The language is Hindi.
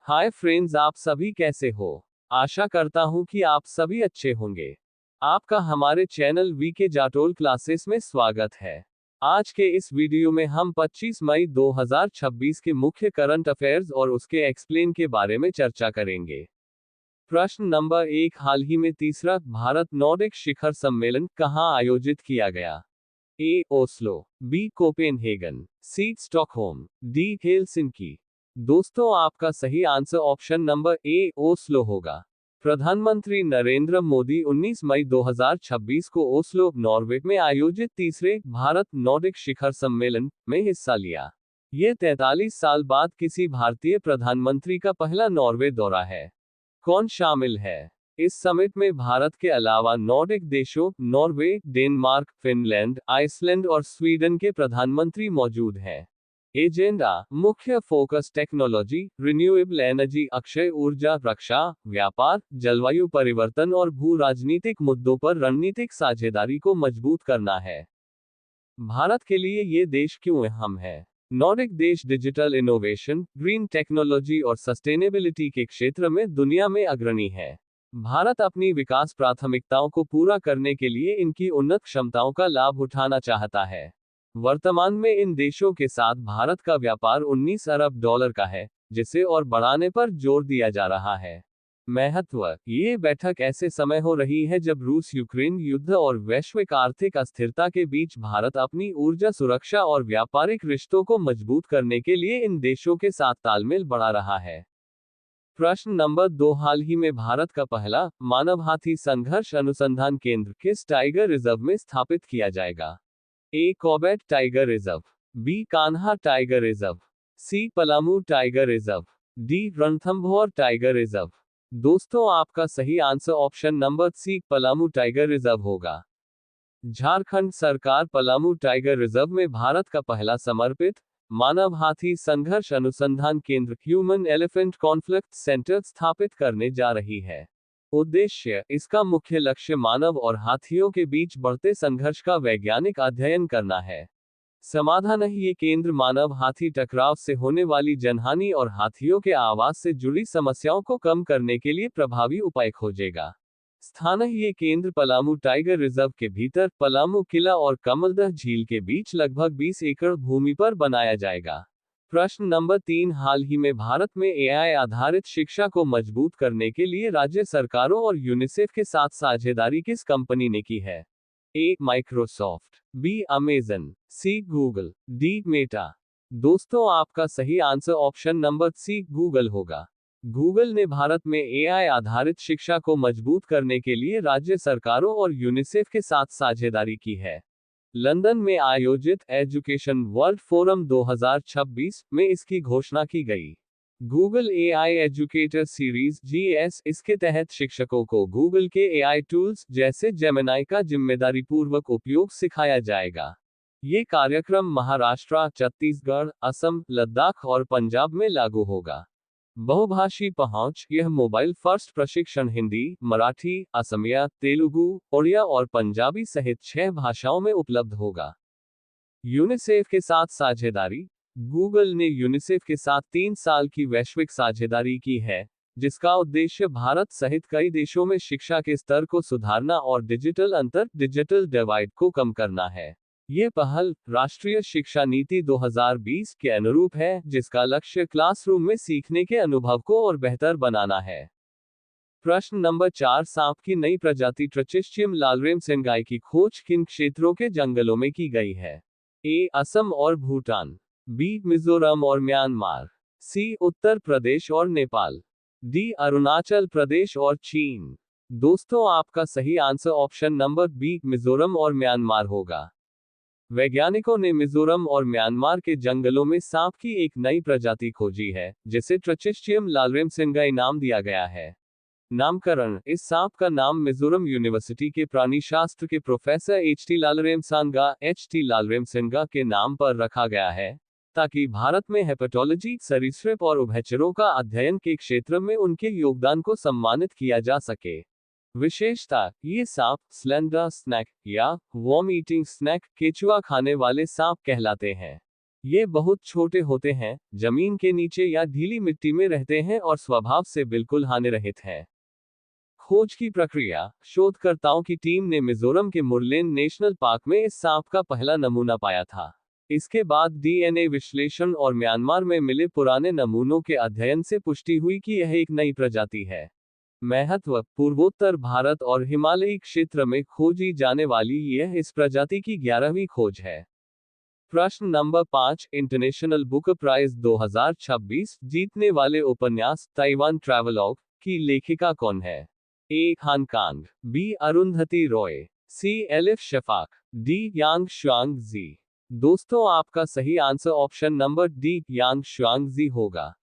हाय फ्रेंड्स, आप सभी कैसे हो। आशा करता हूँ कि आप सभी अच्छे होंगे। आपका हमारे चैनल वीके जाटोल क्लासेस में स्वागत है। आज के इस वीडियो में हम 25 मई 2026 के मुख्य करंट अफेयर्स और उसके एक्सप्लेन के बारे में चर्चा करेंगे। प्रश्न नंबर 1, हाल ही में तीसरा भारत नॉर्डिक शिखर सम्मेलन कहाँ आयोजित किया गया? A. Oslo, B. Copenhagen, C. Stockholm, D. Helsinki. दोस्तों, आपका सही answer option number A Oslo होगा। प्रधानमंत्री नरेंद्र मोदी 19 मई 2026 को ओस्लो, नॉर्वे में आयोजित तीसरे भारत नॉर्डिक शिखर सम्मेलन में हिस्सा लिया। ये 43 साल बाद किसी भारतीय प्रधानमंत्री का पहला नॉर्वे दौरा है। कौन शामिल है? इस समिट में भारत के अलावा नॉर्डिक देशों नॉर्वे, डेनमार्क, फिनलैंड, आइसलैंड और स्वीडन के प्रधानमंत्री मौजूद हैं। एजेंडा: मुख्य focus technology, renewable energy, Akshay ऊर्जा, रक्षा, व्यापार, जलवायु परिवर्तन और भू राजनीतिक मुद्दों पर रणनीतिक साझेदारी को मजबूत करना है। भारत के लिए ये देश क्यों अहम है? नॉर्डिक देश डिजिटल इनोवेशन, ग्रीन टेक्नोलॉजी और सस्टेनेबिलिटी के क्षेत्र में दुनिया में अग्रणी है। भारत अपनी विकास प्राथमिकताओं को पूरा करने के लिए इनकी उन्नत क्षमताओं का लाभ उठाना चाहता है। वर्तमान में इन देशों के साथ भारत का व्यापार 19 अरब डॉलर का है, जिसे और बढ़ाने पर जोर दिया जा रहा है। महत्व: ये बैठक ऐसे समय हो रही है जब रूस यूक्रेन युद्ध और वैश्विक आर्थिक अस्थिरता के बीच भारत अपनी ऊर्जा सुरक्षा और व्यापारिक रिश्तों को मजबूत करने के लिए इन देशों के साथ तालमेल बढ़ा रहा है। प्रश्न नंबर 2, हाल ही में भारत का पहला मानव हाथी संघर्ष अनुसंधान केंद्र किस टाइगर रिजर्व में स्थापित किया जाएगा? A. Corbett tiger reserve, B. Kanha tiger reserve, C. Palamu tiger reserve, D. Ranthambore tiger reserve. दोस्तों, आपका सही answer option number C Palamu tiger reserve होगा। झारखंड सरकार पलामू टाइगर रिजर्व में भारत का पहला समर्पित मानव हाथी संघर्ष अनुसंधान केंद्र ह्यूमन एलिफेंट कॉन्फ्लिक्ट सेंटर स्थापित करने जा रही है। उद्देश्य: इसका मुख्य लक्ष्य मानव और हाथियों के बीच बढ़ते संघर्ष का वैज्ञानिक अध्ययन करना है। समाधान: ये केंद्र मानव हाथी टकराव से होने वाली जनहानि और हाथियों के आवास से जुड़ी समस्याओं को कम करने के लिए प्रभावी उपाय खोजेगा। स्थान: ये केंद्र पलामू टाइगर रिजर्व के भीतर पलामू किला और कमलदह झील के बीच लगभग 20 एकड़ भूमि पर बनाया जाएगा। प्रश्न नंबर 3, हाल ही में भारत में एआई आधारित शिक्षा को मजबूत करने के लिए राज्य सरकारों और यूनिसेफ के साथ साझेदारी किस कंपनी ने की है? A. Microsoft, B. Amazon, C. Google, D. Meta. दोस्तों, आपका सही answer option number C Google होगा। गूगल ने भारत में एआई आधारित शिक्षा को मजबूत करने के लिए राज्य सरकारों और यूनिसेफ के साथ साझेदारी की है। लंदन में आयोजित एजुकेशन वर्ल्ड फोरम 2026 में इसकी घोषणा की गई। Google AI educator series (GS) इसके तहत शिक्षकों को गूगल के एआई टूल्स जैसे जेमिनाई का जिम्मेदारीपूर्वक उपयोग सिखाया जाएगा। ये कार्यक्रम महाराष्ट्र, छत्तीसगढ़, असम, लद्दाख और पंजाब में लागू होगा। बहुभाषी पहुंच: यह मोबाइल फर्स्ट प्रशिक्षण हिंदी, मराठी, असमिया, तेलुगु, ओडिया और पंजाबी सहित 6 भाषाओं में उपलब्ध होगा। यूनिसेफ के साथ साझेदारी: गूगल ने यूनिसेफ के साथ 3 साल की वैश्विक साझेदारी की है, जिसका उद्देश्य भारत सहित कई देशों में शिक्षा के स्तर को सुधारना और डिजिटल डिवाइड को कम करना है। ये पहल राष्ट्रीय शिक्षा नीति 2020 के अनुरूप है, जिसका लक्ष्य क्लासरूम में सीखने के अनुभव को और बेहतर बनाना है। प्रश्न नंबर 4, सांप की नई प्रजाति ट्रचिस्टियम लालरेमसेंगाई की खोज किन क्षेत्रों के जंगलों में की गई है? ए. असम और भूटान, बी. मिजोरम और म्यांमार, सी. उत्तर प्रदेश और नेपाल, डी. अरुणाचल प्रदेश और चीन। दोस्तों, आपका सही answer option number B Mizoram और म्यांमार होगा। वैज्ञानिकों ने मिजोरम और म्यांमार के जंगलों में सांप की एक नई प्रजाति खोजी है, जिसे ट्रचिस्टियम लालरेमसेंगाई नाम दिया गया है। नामकरण: इस सांप का नाम मिजोरम यूनिवर्सिटी के प्राणीशास्त्र के प्रोफेसर एच टी लालरेमसेंगा के नाम पर रखा गया है, ताकि भारत में हेपेटोलॉजी, सरीसृप और उभयचरों का अध्ययन के क्षेत्र में उनके योगदान को सम्मानित किया जा सके। विशेषता: ये सांप स्लेंडर स्नैक या वर्म ईटिंग स्नैक, केचुआ खाने वाले सांप कहलाते हैं। ये बहुत छोटे होते हैं, जमीन के नीचे या ढीली मिट्टी में रहते हैं और स्वभाव से बिल्कुल हानिरहित हैं। खोज की प्रक्रिया। शोधकर्ताओं की टीम ने मिजोरम के मुरलेन नेशनल पार्क में इस सांप का पहला नमूना पाया था। इसके बाद डीएनए विश्लेषण और म्यांमार में मिले पुराने नमूनों के अध्ययन से पुष्टि हुई कि यह एक नई प्रजाति है। महत्व। पूर्वोत्तर भारत और हिमालयी क्षेत्र में खोजी जाने वाली यह इस प्रजाति की 11वीं खोज है। प्रश्न नंबर 5, इंटरनेशनल बुक प्राइज 2026 जीतने वाले उपन्यास ताइवान ट्रैवलॉग की लेखिका कौन है? A. Han Kang, B. Arundhati Roy, C. Elif Shafak, D. Yang Shuangzi. दोस्तों, आपका सही answer option number D Yang Shuangzi होगा।